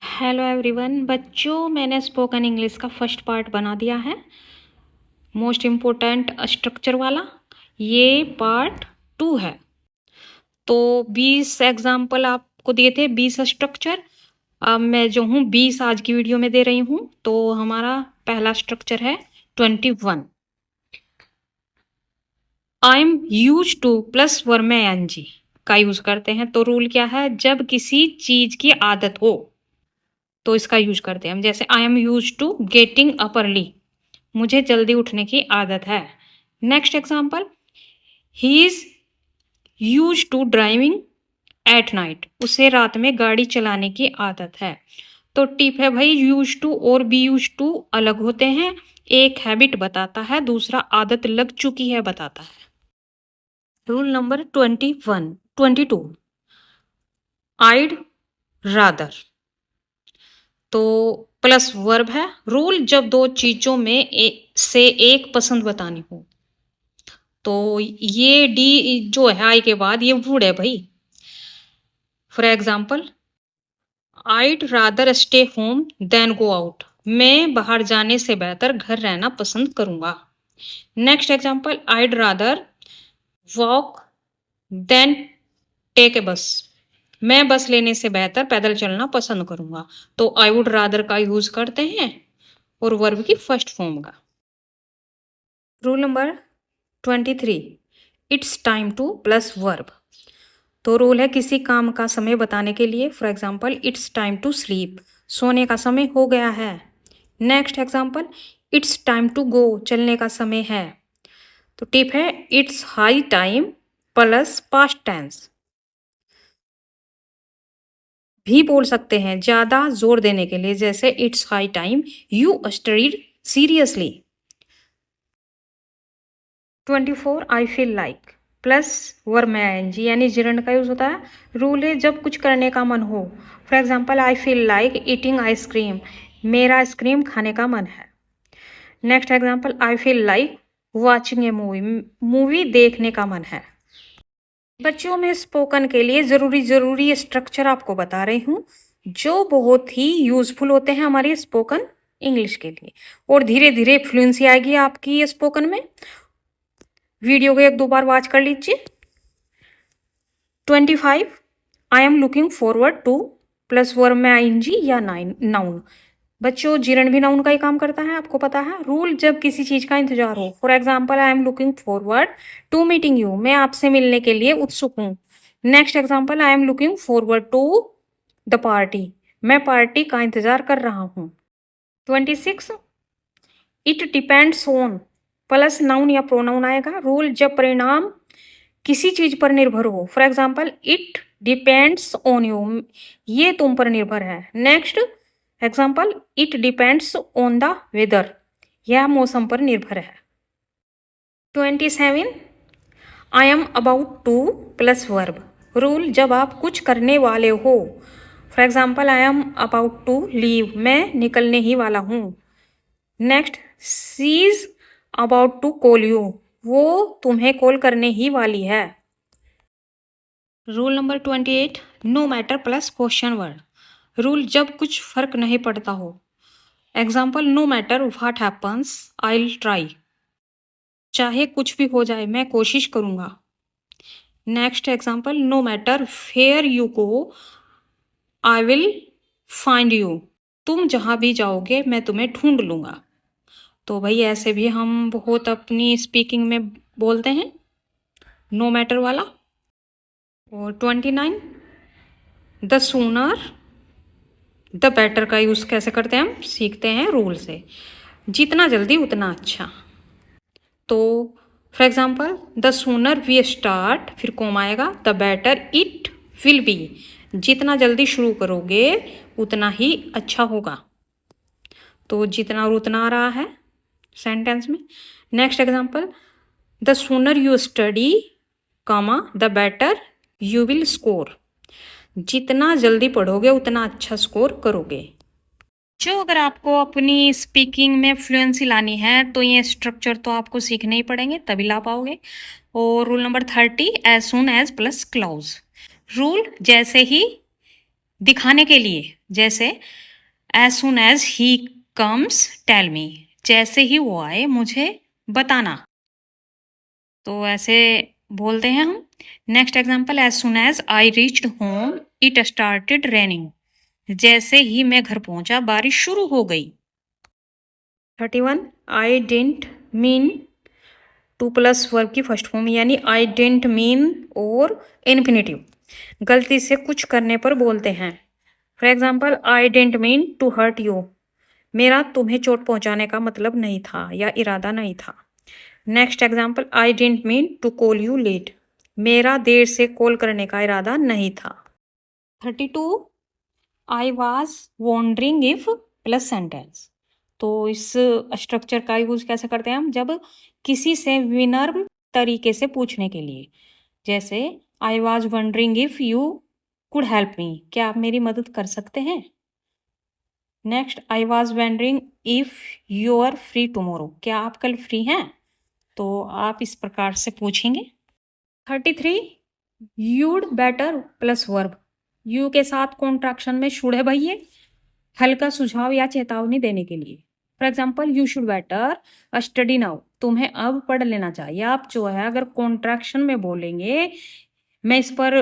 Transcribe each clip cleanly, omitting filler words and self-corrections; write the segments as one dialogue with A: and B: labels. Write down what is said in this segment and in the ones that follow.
A: Hello everyone बच्चों, मैंने spoken English का फर्स्ट पार्ट बना दिया है, मोस्ट इम्पोर्टेंट स्ट्रक्चर वाला। ये पार्ट 2 है। तो 20 एग्जाम्पल आपको दिए थे, 20 स्ट्रक्चर। अब मैं जो हूँ 20 आज की वीडियो में दे रही हूँ। तो हमारा पहला स्ट्रक्चर है 21। आई am use to plus verb में एनजी का यूज करते हैं। तो रूल क्या है, जब किसी चीज की आदत हो तो इसका यूज करते हैं हम। जैसे I am use to getting up early, मुझे जल्दी उठने की आदत है। Next example, he is use to driving at night, उसे रात में गाड़ी चलाने की आदत है। तो टिप है भाई, यूज टू और बी यूज टू अलग होते हैं। एक हैबिट बताता है, दूसरा आदत लग चुकी है बताता है। रूल नंबर 22, आइड रादर। तो प्लस वर्ब है। रूल, जब दो चीजों में से एक पसंद बतानी हो। तो ये डी जो है आई के बाद ये वुड है भाई। For example, I'd rather stay home than go out, मैं बाहर जाने से बेहतर घर रहना पसंद करूंगा। Next example, I'd rather walk than take a bus, मैं बस लेने से बेहतर पैदल चलना पसंद करूंगा। तो आई वुड रादर का यूज करते हैं और वर्ब की फर्स्ट फॉर्म का। Rule number 23, it's time to plus verb. तो रूल है किसी काम का समय बताने के लिए। For example, it's time to sleep, सोने का समय हो गया है। Next example, it's time to go, चलने का समय है। तो टिप है, it's high time plus past tense भी बोल सकते हैं ज्यादा जोर देने के लिए। जैसे it's high time you studied seriously. 24, I feel like plus verb में आईएनजी यानी जिरंड का यूज होता है। रूल है, जब कुछ करने का मन हो। For example, I feel like eating ice cream, मेरा आइसक्रीम खाने का मन है। Next example, I feel like watching A movie, movie देखने का मन है। बच्चों में स्पोकन के लिए जरूरी स्ट्रक्चर आपको बता रही हूँ, जो बहुत ही यूजफुल होते हैं हमारी स्पोकन इंग्लिश के लिए। और धीरे धीरे फ्लुएंसी आएगी आपकी स्पोकन में। वीडियो को एक दो बार वॉच कर लीजिए। 25, आई am looking forward to plus verb में आईएनजी या नाउन। बच्चों, जिरण भी नाउन का ही काम करता है, आपको पता है। रूल, जब किसी चीज का इंतजार हो। For example, I am looking forward to meeting you, मैं आपसे मिलने के लिए उत्सुक हूँ। Next example, I am looking forward to the party, मैं पार्टी का इंतजार कर रहा हूँ। 26, it depends on plus noun या प्रोनाउन आएगा। रूल, जब परिणाम किसी चीज पर निर्भर हो। For example, it depends on you, ये तुम पर निर्भर है। Next example, it depends on the weather, यह मौसम पर निर्भर है। 27, I am about to plus verb. Rule, जब आप कुछ करने वाले हो। For example, I am about to leave, मैं निकलने ही वाला हूँ। Next, she is about to call you, वो तुम्हें कॉल करने ही वाली है। Rule number 28, no matter plus question word. Rule, जब कुछ फर्क नहीं पड़ता हो। Example, no matter what happens I will try, चाहे कुछ भी हो जाए मैं कोशिश करूंगा। Next example, no matter where you go I will find you, तुम जहां भी जाओगे मैं तुम्हें ढूंढ लूंगा। तो भाई ऐसे भी हम बहुत अपनी स्पीकिंग में बोलते हैं नो मैटर वाला। और 29, द सूनर द बेटर का यूज़ कैसे करते हैं हम सीखते हैं रूल से। जितना जल्दी उतना अच्छा। तो for example, the sooner we start, फिर कॉम आएगा, the better it will be, जितना जल्दी शुरू करोगे उतना ही अच्छा होगा। तो जितना और उतना आ रहा है सेंटेंस में। Next example, the sooner you study comma the better you will score, जितना जल्दी पढ़ोगे उतना अच्छा स्कोर करोगे। जो अगर आपको अपनी स्पीकिंग में फ्लुएंसी लानी है तो ये स्ट्रक्चर तो आपको सीखने ही पड़ेंगे, तभी ला पाओगे। और rule number 30, as soon as plus clause. Rule, जैसे ही दिखाने के लिए, जैसे as soon as he comes tell me, जैसे ही वो आए मुझे बताना, तो ऐसे बोलते हैं हम। Next example, as soon as I reached home it started raining, जैसे ही मैं घर पहुंचा बारिश शुरू हो गई। 31, I didn't mean to plus verb की फर्स्ट फॉर्म, यानी आई डेंट मीन और इन्फिनेटिव, गलती से कुछ करने पर बोलते हैं। For example, I didn't mean to hurt you, मेरा तुम्हें चोट पहुंचाने का मतलब नहीं था या इरादा नहीं था। Next example, I didn't mean to call you late, मेरा देर से कॉल करने का इरादा नहीं था। 32, I was wondering if plus sentence, तो इस स्ट्रक्चर का यूज कैसे करते हैं हम, जब किसी से विनम्र तरीके से पूछने के लिए, जैसे I was wondering if you could help me, क्या आप मेरी मदद कर सकते हैं। Next, I was wondering if you are free tomorrow, क्या आप कल फ्री हैं, तो आप इस प्रकार से पूछेंगे। 33, you'd better plus verb, you के साथ कॉन्ट्रैक्शन में शुड है भैया, हल्का सुझाव या चेतावनी देने के लिए। For example, you should better study now, तुम्हें अब पढ़ लेना चाहिए। आप जो है अगर कॉन्ट्रैक्शन में बोलेंगे, मैं इस पर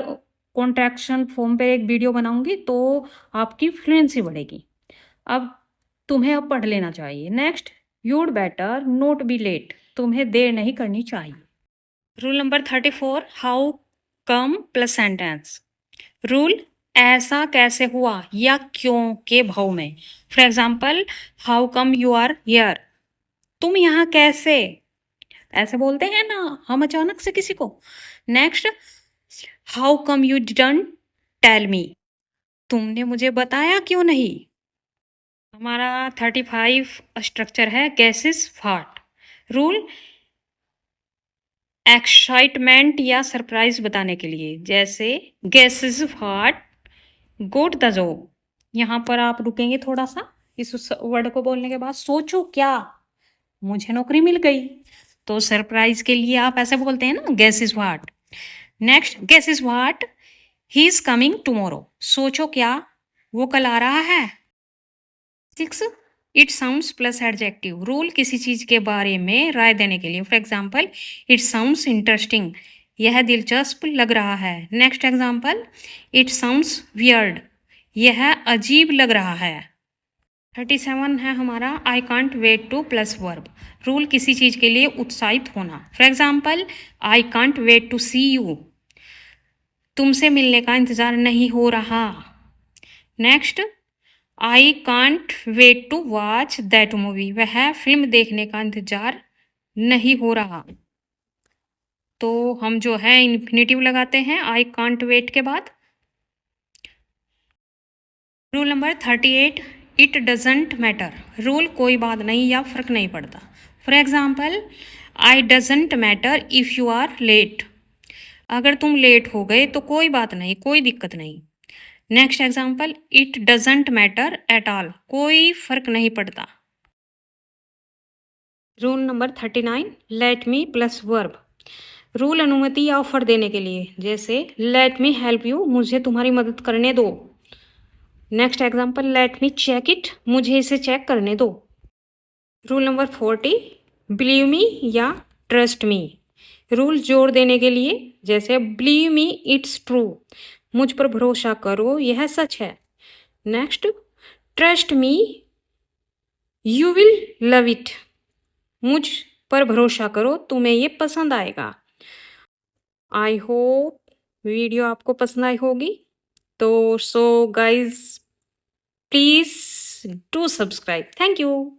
A: कॉन्ट्रैक्शन फॉर्म पे एक वीडियो बनाऊंगी तो आपकी फ्लुएंसी बढ़ेगी। अब तुम्हें अब पढ़ लेना चाहिए। Next, you'd better not be late, तुम्हें देर नहीं करनी चाहिए। Rule number 34, how come plus sentence, rule ऐसा कैसे हुआ या क्यों के भाव में। For example, how come you are here, तुम यहाँ कैसे, ऐसे बोलते हैं ना हम अचानक से किसी को। Next, how come you didn't tell me, तुमने मुझे बताया क्यों नहीं। हमारा 35 स्ट्रक्चर है गेसेस व्हाट, रूल एक्साइटमेंट या सरप्राइज बताने के लिए, जैसे guesses what got the job, यहाँ पर आप रुकेंगे थोड़ा सा इस वर्ड को बोलने के बाद, सोचो क्या मुझे नौकरी मिल गई, तो सरप्राइज के लिए आप ऐसे बोलते हैं ना guess is what. Next, guess is what he is coming tomorrow, सोचो क्या वो कल आ रहा है। 6, it sounds plus adjective, rule किसी चीज के बारे में राय देने के लिए। For example, it sounds interesting, यह दिलचस्प लग रहा है। Next example, it sounds weird, यह अजीब लग रहा है। 37 है हमारा I can't wait to plus verb, rule किसी चीज के लिए उत्साहित होना। For example, I can't wait to see you, तुमसे मिलने का इंतजार नहीं हो रहा। Next, I can't wait to watch that movie, वह फिल्म देखने का इंतजार नहीं हो रहा, तो हम जो है इन्फिनेटिव लगाते हैं आई कांट वेट के बाद। Rule number 38, it doesn't matter, rule कोई बात नहीं या फर्क नहीं पड़ता। For example, I doesn't matter if you are late, अगर तुम लेट हो गए तो कोई बात नहीं, कोई दिक्कत नहीं। Next example, it doesn't matter at all, कोई फर्क नहीं पड़ता। Rule number 39, let me plus verb, rule अनुमति या ऑफर देने के लिए, जैसे लेट मी हेल्प यू, मुझे तुम्हारी मदद करने दो। Next example, let me check it, मुझे इसे चेक करने दो। रूल नंबर 40, बिलीव मी या ट्रस्ट मी, रूल जोर देने के लिए, जैसे बिलीव मी इट्स ट्रू, मुझ पर भरोसा करो यह सच है। Next, trust me you will love it, मुझ पर भरोसा करो तुम्हें ये पसंद आएगा। आई होप वीडियो आपको पसंद आई होगी, तो so guys please do subscribe. Thank you.